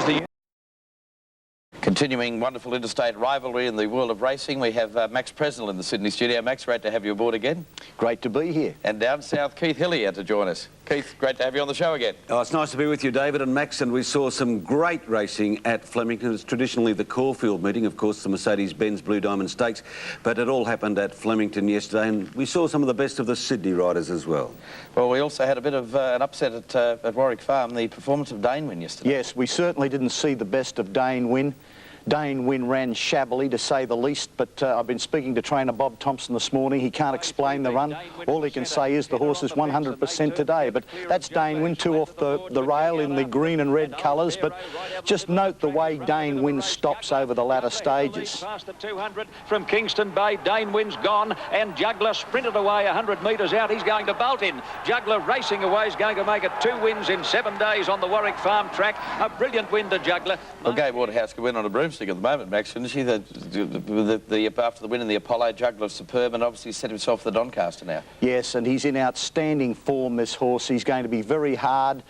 as the... Continuing wonderful interstate rivalry in the world of racing, we have Max Presnell in the Sydney studio. Max, great to have you aboard again. Great to be here. And down south, Keith Hillier to join us. Keith, great to have you on the show again. Oh, it's nice to be with you, David and Max, and we saw some great racing at Flemington. It's traditionally the Caulfield meeting, of course, the Mercedes-Benz Blue Diamond Stakes, but it all happened at Flemington yesterday, and we saw some of the best of the Sydney riders as well. Well, we also had a bit of an upset at Warwick Farm, the performance of Dane Win yesterday. Yes, we certainly didn't see the best of Dane Win. Dane Win ran shabbily, to say the least, but I've been speaking to trainer Bob Thompson this morning. He can't explain the run. All he can say is the horse is 100% today, but that's Dane Win, two off the rail in the green and red colours, but just note the way Dane Win stops over the latter stages. Past the 200 from Kingston Bay, Dane Win's gone, and Juggler sprinted away 100 metres out. He's going to bolt in. Juggler racing away is going to make it 2 wins in 7 days on the Warwick Farm track. A brilliant win to Juggler. Well, Gay Waterhouse could win on a broomstick at the moment, Max, couldn't she? After the win in the Apollo, Juggler's superb, and obviously set himself the Doncaster now. Yes, and he's in outstanding form, this horse. He's going to be very hard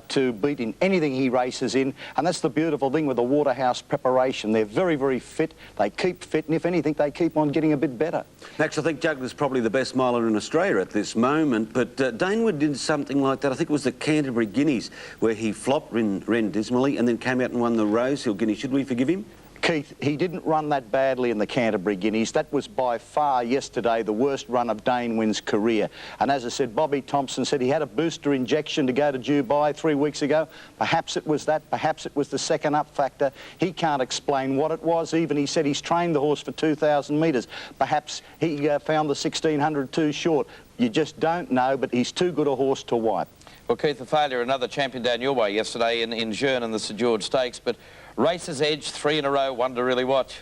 to beat in anything he races in, and that's the beautiful thing with the Waterhouse preparation. They're very, very fit. They keep fit, and if anything, they keep on getting a bit better. Max, I think Juggler's probably the best miler in Australia at this moment, but Danewood did something like that. I think it was the Canterbury Guineas, where he flopped, ran dismally, and then came out and won the Rosehill Guineas. Should we forgive him? Keith, he didn't run that badly in the Canterbury Guineas. That was by far yesterday the worst run of Dane Win's career. And as I said, Bobby Thompson said he had a booster injection to go to Dubai 3 weeks ago. Perhaps it was that, perhaps it was the second up factor. He can't explain what it was. Even he said he's trained the horse for 2,000 metres. Perhaps he found the 1,600 too short. You just don't know, but he's too good a horse to wipe. Well, Keith, the failure, another champion down your way yesterday in Jeune and the St George Stakes, but Racer's Edge, 3 in a row, one to really watch.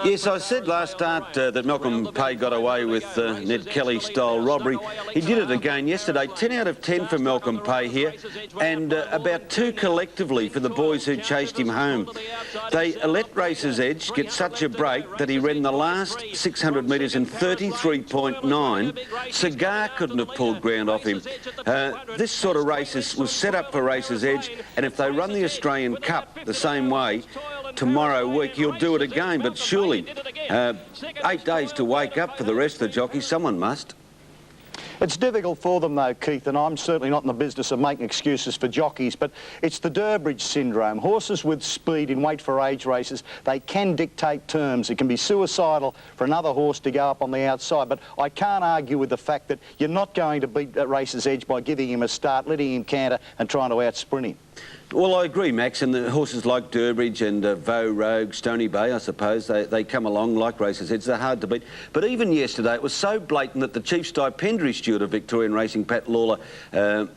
Yes, I said last start that Malcolm Pay got away with Ned Kelly-style robbery. He did it again yesterday. 10 out of 10 for Malcolm Pay here, and about 2 collectively for the boys who chased him home. They let Racer's Edge get such a break that he ran the last 600 metres in 33.9. Cigar couldn't have pulled ground off him. This sort of race was set up for Racer's Edge, and if they run the Australian Cup the same way tomorrow week, he'll do it again, but surely 8 days to wake up for the rest of the jockeys. Someone must. It's difficult for them though, Keith, and I'm certainly not in the business of making excuses for jockeys, but it's the Durbridge syndrome. Horses with speed in weight for age races, they can dictate terms. It can be suicidal for another horse to go up on the outside, but I can't argue with the fact that you're not going to beat Racer's Edge by giving him a start, letting him canter and trying to out-sprint him. Well, I agree, Max, and the horses like Durbridge and Vaux Rogue, Stony Bay, I suppose, they come along like Racer's Edge. They're hard to beat. But even yesterday, it was so blatant that the chief stipendiary steward of Victorian Racing, Pat Lawler,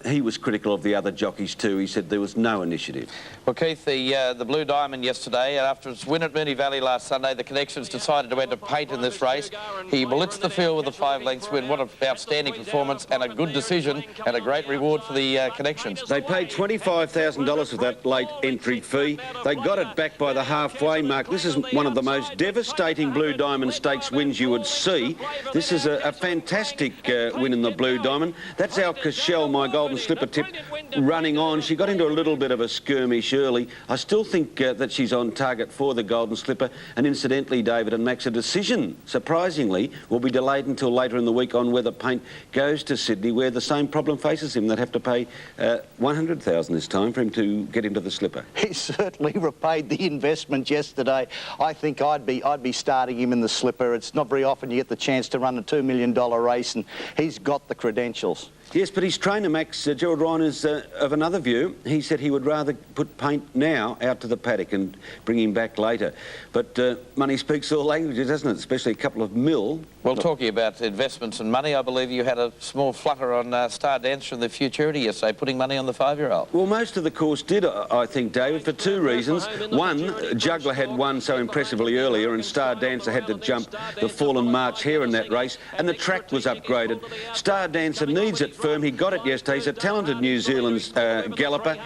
he was critical of the other jockeys too. He said there was no initiative. Well, Keith, the Blue Diamond yesterday, after its win at Moonee Valley last Sunday, the Connections decided to enter paint in this race. He blitzed the field with a 5-length win. What an outstanding performance and a good decision and a great reward for the Connections. They paid $25,000 of that late entry fee. They got it back by the halfway mark. This is one of the most devastating Blue Diamond Stakes wins you would see. This is a fantastic win in the Blue Diamond. That's our Cashel, my Golden Slipper tip, running on. She got into a little bit of a skirmish early. I still think that she's on target for the Golden Slipper. And incidentally, David and Max, a decision, surprisingly, will be delayed until later in the week on whether Paint goes to Sydney, where the same problem faces him. They'd have to pay $100,000 this time for him to get into the slipper. He certainly repaid the investment yesterday. I think I'd be starting him in the slipper. It's not very often you get the chance to run a $2 million race, and he's got the credentials. Yes, but his trainer, Max, Gerald Ryan, is of another view. He said he would rather put Paint now out to the paddock and bring him back later. But money speaks all languages, doesn't it? Especially a couple of mil. Well, talking about investments and money, I believe you had a small flutter on Star Dancer and the Futurity yesterday, putting money on the 5-year-old. Well, most of the course did, I think, David, for 2 reasons. One, Juggler had won so impressively earlier, and Star Dancer had to jump the Fallen March Hare in that race, and the track was upgraded. Star Dancer needs it firm. He got it yesterday. He's a talented New Zealand galloper.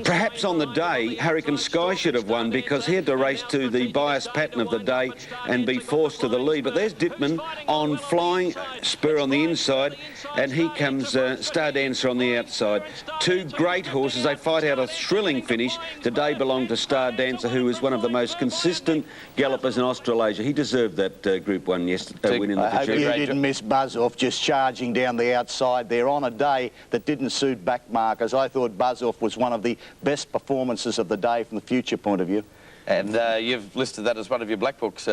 perhaps on the day, Hurricane Sky should have won because he had to race to the bias pattern of the day and be forced to the lead. But there's Dittman on flying, Spur on the inside, and he comes Star Dancer on the outside. Two great horses. They fight out a thrilling finish. Today belonged to Star Dancer, who is one of the most consistent gallopers in Australasia. He deserved that Group 1 yesterday win in the I hope you Futurity. didn't miss Buzz Off just charging down the outside there on a day that didn't suit back markers. I thought Buzz Off was one of the best performances of the day from the future point of view. And you've listed that as one of your black books,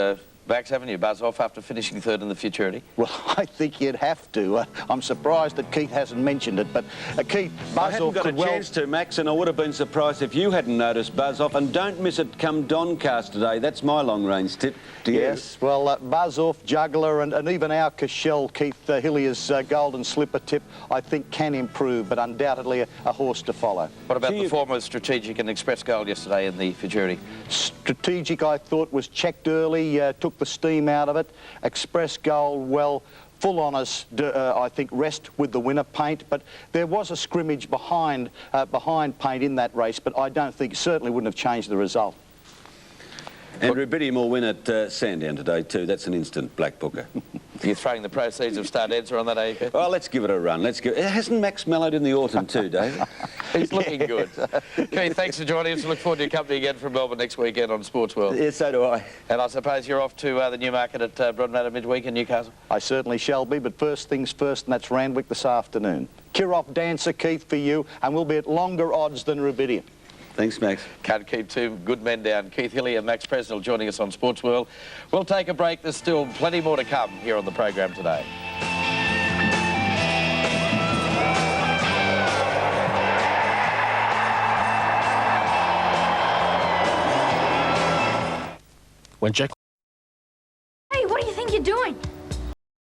Max, haven't you, Buzz Off, after finishing third in the Futurity? Well, I think you'd have to. I'm surprised that Keith hasn't mentioned it, but Keith, Buzz Off got a chance to, Max, and I would have been surprised if you hadn't noticed Buzz Off. And don't miss it come Doncaster today. That's my long-range tip to you. Yes, well, Buzz Off, Juggler, and even our Cashel, Keith Hillier's Golden Slipper tip, I think can improve, but undoubtedly a horse to follow. What about the form of Strategic and Express Gold yesterday in the Futurity? Strategic, I thought, was checked early, took the steam out of it. Express Gold, well, full honours, I think, rest with the winner, Paint, but there was a scrimmage behind Paint in that race, but I don't think, certainly wouldn't have changed the result. And Rubidium will win at Sandown today too. That's an instant black booker. You're throwing the proceeds of Star Dancer on that, AQ? Well, let's give it a run. Hasn't Max mellowed in the autumn too, Dave? He's looking good. Keith, thanks for joining us. Look forward to your company again from Melbourne next weekend on Sportsworld. Yeah, so do I. And I suppose you're off to the Newmarket at Broadmeadow midweek in Newcastle? I certainly shall be, but first things first, and that's Randwick this afternoon. Kirov Dancer, Keith, for you, and we'll be at longer odds than Rubidium. Thanks, Max. Can't keep two good men down. Keith Hillier and Max Presnell joining us on Sportsworld. We'll take a break. There's still plenty more to come here on the program today. When Jack